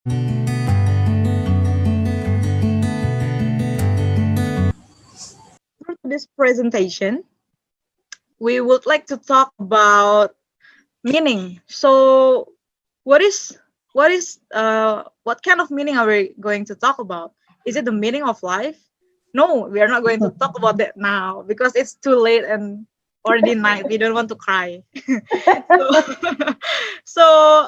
Through this presentation, we would like to talk about meaning. So, what kind of meaning are we going to talk about? Is it the meaning of life? No, we are not going to talk about that now because it's too late and already night. We don't want to cry. So,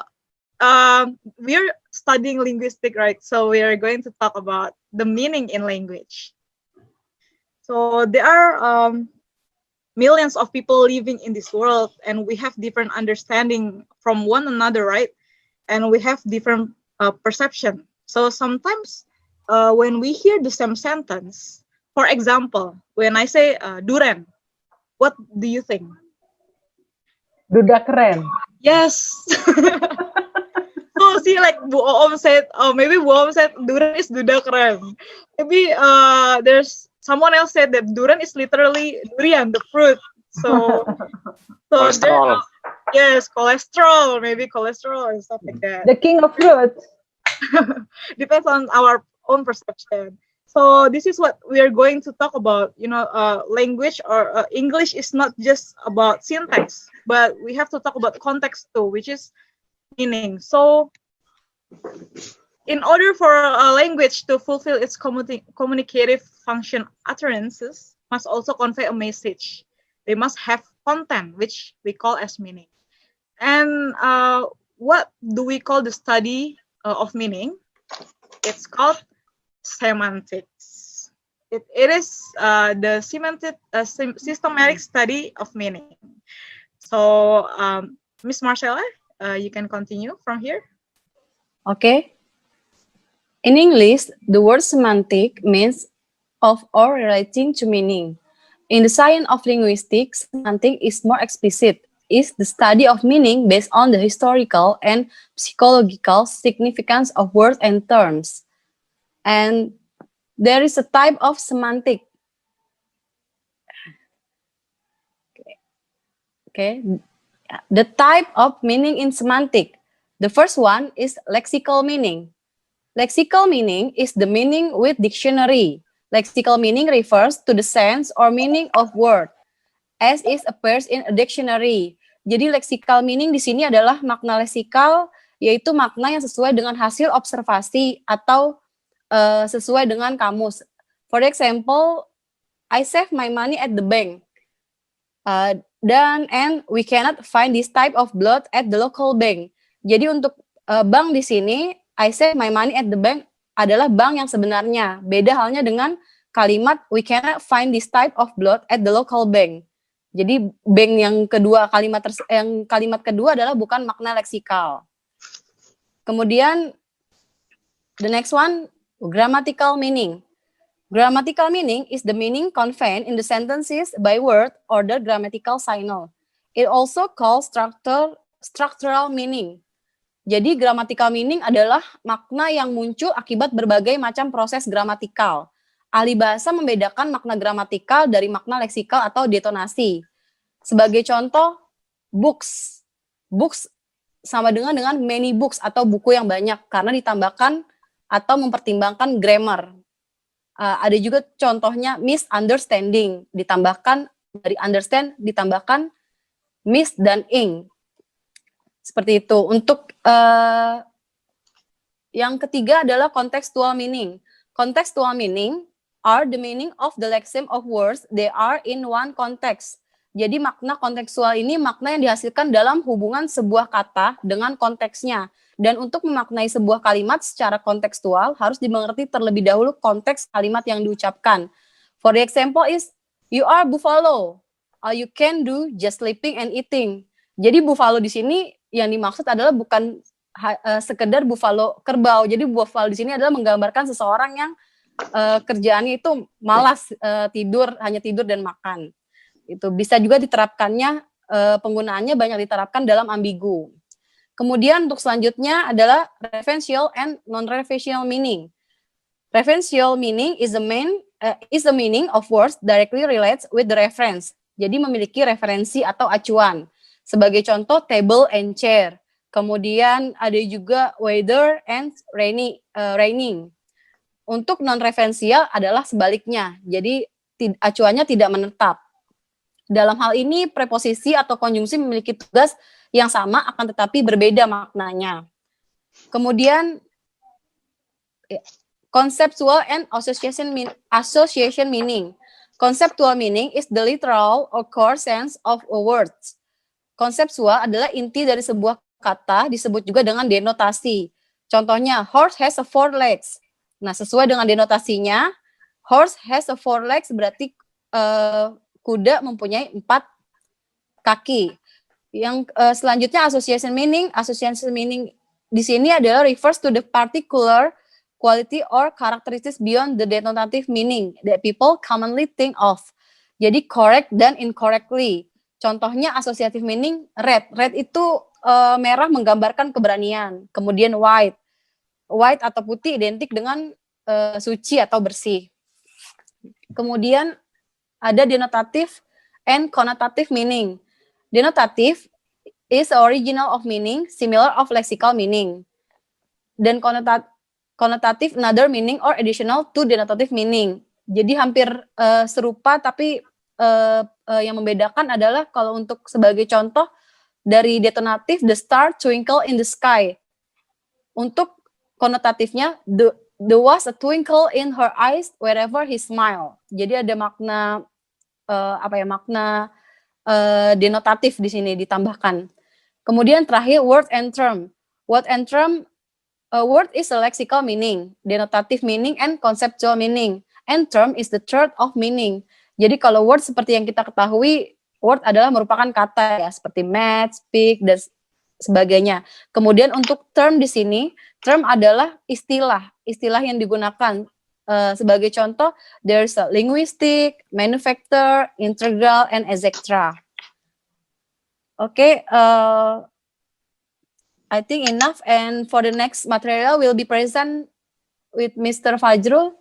we're studying linguistic, right? So we are going to talk about the meaning in language. So there are millions of people living in this world, and we have different understanding from one another, right? And we have different perception. So sometimes when we hear the same sentence, for example, when I say duren, what do you think? Duda keren. Yes. Oh, see, like Bu Oom said, maybe Bu Oom said durian is duda keren. Maybe there's someone else said that durian is literally durian, the fruit. So Cholesterol. Yes, cholesterol, maybe cholesterol and stuff like that. The king of fruits. Depends on our own perception. So this is what we are going to talk about. Language or English is not just about syntax, but we have to talk about context too, which is meaning. So in order for a language to fulfill its communicative function, utterances must also convey a message. They must have content, which we call as meaning. And what do we call the study of meaning? It's called semantics. It is the systematic study of meaning. So, Miss Marcella, you can continue from here. Okay. In English, the word semantic means of or relating to meaning. In the science of linguistics, semantic is more explicit. Is the study of meaning based on the historical and psychological significance of words and terms. And there is a type of semantic. Okay. The type of meaning in semantic. The first one is lexical meaning. Lexical meaning is the meaning with dictionary. Lexical meaning refers to the sense or meaning of word as it appears in a dictionary. Jadi lexical meaning di sini adalah makna leksikal, yaitu makna yang sesuai dengan hasil observasi atau sesuai dengan kamus. For example, I save my money at the bank. And we cannot find this type of blood at the local bank. Jadi untuk bank di sini, I save my money at the bank adalah bank yang sebenarnya. Beda halnya dengan kalimat we cannot find this type of blood at the local bank. Jadi bank yang kedua, kalimat kedua adalah bukan makna leksikal. Kemudian the next one, grammatical meaning. Grammatical meaning is the meaning conveyed in the sentences by word or the grammatical signal. It also called structural meaning. Jadi grammatical meaning adalah makna yang muncul akibat berbagai macam proses gramatikal. Ahli bahasa membedakan makna gramatikal dari makna leksikal atau detonasi. Sebagai contoh, books. Books sama dengan many books atau buku yang banyak karena ditambahkan atau mempertimbangkan grammar. Ada juga contohnya misunderstanding, ditambahkan dari understand ditambahkan miss dan ing. Seperti itu. Untuk yang ketiga adalah contextual meaning. Contextual meaning are the meaning of the lexeme of words they are in one context. Jadi makna kontekstual ini makna yang dihasilkan dalam hubungan sebuah kata dengan konteksnya. Dan untuk memaknai sebuah kalimat secara kontekstual harus dimengerti terlebih dahulu konteks kalimat yang diucapkan. For the example is, you are buffalo. All you can do just sleeping and eating. Jadi buffalo di sini yang dimaksud adalah bukan sekedar buffalo kerbau. Jadi buffalo di sini adalah menggambarkan seseorang yang kerjaannya itu malas, hanya tidur dan makan. Itu bisa juga diterapkannya, penggunaannya banyak diterapkan dalam ambigu. Kemudian untuk selanjutnya adalah referential and non-referential meaning. Referential meaning is the meaning of words directly relates with the reference. Jadi memiliki referensi atau acuan. Sebagai contoh, table and chair. Kemudian ada juga weather and raining. Untuk non-referensial adalah sebaliknya. Jadi acuannya tidak menetap. Dalam hal ini preposisi atau konjungsi memiliki tugas yang sama akan tetapi berbeda maknanya. Kemudian conceptual and association meaning. Conceptual meaning is the literal or core sense of a word. Konseptual adalah inti dari sebuah kata, disebut juga dengan denotasi. Contohnya, horse has a 4 legs. Nah, sesuai dengan denotasinya, horse has a 4 legs berarti kuda mempunyai 4 kaki. Yang selanjutnya association meaning di sini adalah refers to the particular quality or characteristics beyond the denotative meaning that people commonly think of. Jadi correct dan incorrectly. Contohnya associative meaning red. Red itu merah menggambarkan keberanian. Kemudian white. White atau putih identik dengan suci atau bersih. Kemudian ada denotative and connotative meaning. Denotative is original of meaning, similar of lexical meaning. Dan connotative another meaning or additional to denotative meaning. Jadi hampir serupa tapi yang membedakan adalah kalau untuk sebagai contoh dari denotative the star twinkle in the sky. Untuk konotatifnya there was a twinkle in her eyes wherever he smiled. Jadi ada makna makna denotatif di sini ditambahkan. Kemudian terakhir word and term. Word and term, word is a lexical meaning, denotative meaning, and conceptual meaning. And term is the third of meaning. Jadi kalau word seperti yang kita ketahui, word adalah merupakan kata ya, seperti match, speak, dan sebagainya. Kemudian untuk term di sini, term adalah istilah yang digunakan. Sebagai contoh, there's a linguistic, manufacture, integral, and etc. Okay, I think enough. And for the next material, we'll be present with Mr. Fajrul.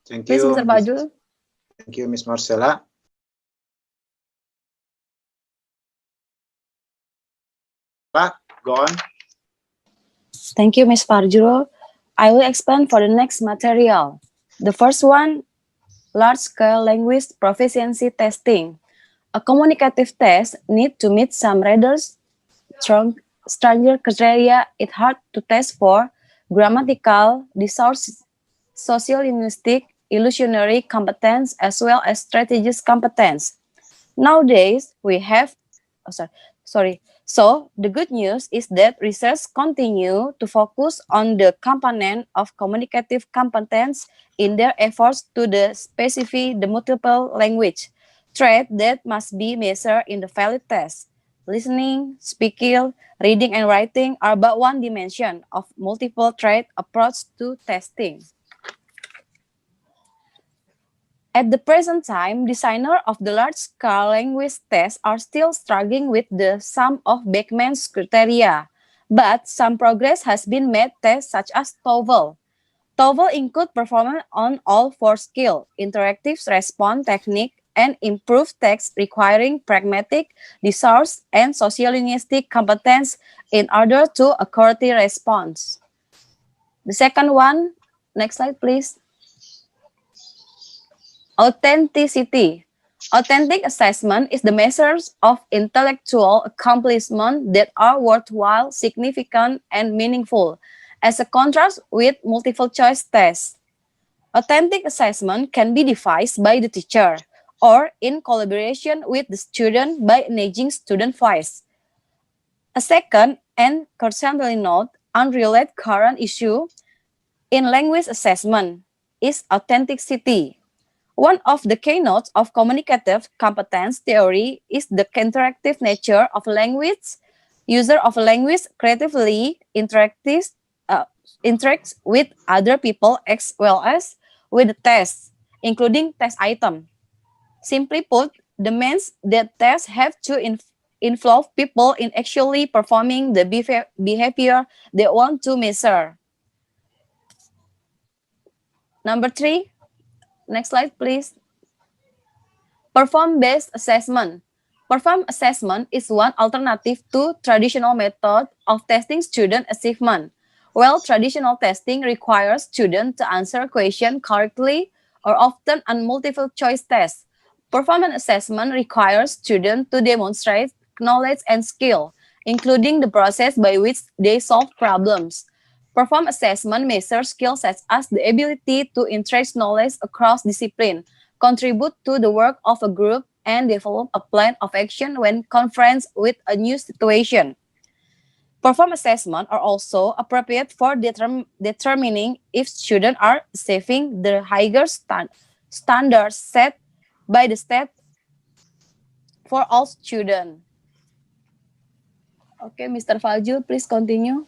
Thank Please, you, Mr. Fajrul. Thank you, Miss Marcella. Go on. Thank you, Ms. Fajrul. I will explain for the next material. The first one, large-scale language proficiency testing. A communicative test need to meet some rather stringent criteria. It's hard to test for grammatical, discourse, social-linguistic, illusionary competence, as well as strategic competence. Nowadays, we have, So the good news is that research continue to focus on the component of communicative competence in their efforts to specify the multiple language traits that must be measured in the valid test. Listening, speaking, reading, and writing are but one dimension of multiple trait approach to testing. At the present time, designers of the large-scale language tests are still struggling with the sum of Beckman's criteria, but some progress has been made tests such as TOEFL. TOEFL include performance on all 4 skills, interactive response technique, and improved text requiring pragmatic, discourse, and sociolinguistic competence in order to accurately response. The second one, next slide please. Authenticity. Authentic assessment is the measures of intellectual accomplishment that are worthwhile, significant, and meaningful, as a contrast with multiple choice tests. Authentic assessment can be devised by the teacher or in collaboration with the student by engaging student voice. A second and currently not unrelated current issue in language assessment is authenticity. One of the keynotes of communicative competence theory is the interactive nature of language. User of language creatively interacts with other people as well as with the test, including test item. Simply put, the means that tests have to involve people in actually performing the behavior they want to measure. Number 3. Next slide, please. Perform-based assessment. Perform assessment is one alternative to traditional method of testing student achievement. While traditional testing requires students to answer question correctly or often on multiple choice tests, performance assessment requires students to demonstrate knowledge and skill, including the process by which they solve problems. Perform assessment measures skills such as the ability to interest knowledge across discipline, contribute to the work of a group, and develop a plan of action when confronted with a new situation. Perform assessment are also appropriate for determining if students are achieving the higher standards set by the state for all students. Okay, Mr. Fajul, please continue.